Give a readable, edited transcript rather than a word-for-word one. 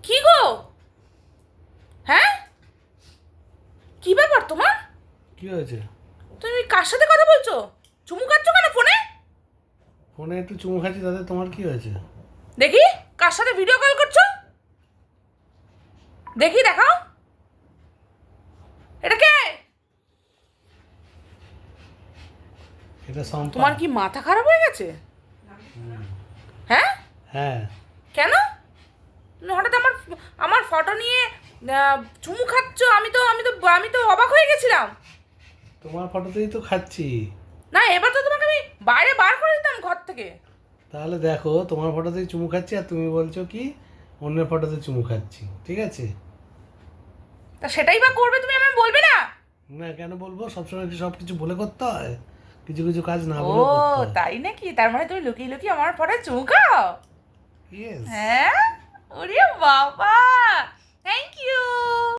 কি গো? হ্যাঁ, কি ব্যাপার তোমার? কি হয়েছে? তুমি কার সাথে কথা বলছো? চুমু খাচ্ছ কেন ফোনে? ফোনে একটু চুমু খাচ্ছি, তাতে তোমার কি হয়েছে? দেখি কার সাথে ভিডিও কল করছো, দেখি দেখাও। এটা কে? এটা সম্পা। তোমার কি মাথা খারাপ হয়ে গেছে? হ্যাঁ, হ্যাঁ। কেন তুমি হঠাৎ আমার আমার ফটো নিয়ে চুমু খাচ্ছ? আমি তো অবাক হয়ে গেছিলাম। তোমার ফটোতেই তো খাচ্ছি। না, এবার তো তোমাকে আমি বাইরে বার করে দিতাম ঘর থেকে। তাহলে দেখো, তোমার ফটোতেই চুমু খাচ্ছি আর তুমি বলছো কি অন্যের ফটোতে চুমু খাচ্ছি, ঠিক আছে? তা সেটাই বা করবে তুমি, আমি বলবে না? না, কেন বলবো? সবসময় কি সব কিছু বলে করতে হয়? কিছু কিছু কাজ না ও বলেও করতে হয়। তাই নাকি? তার মানে তুমি লুকিয়ে লুকিয়ে আমার ফটো চুমু খাও? ইয়েস। হ্যাঁ, ওরে বাবা,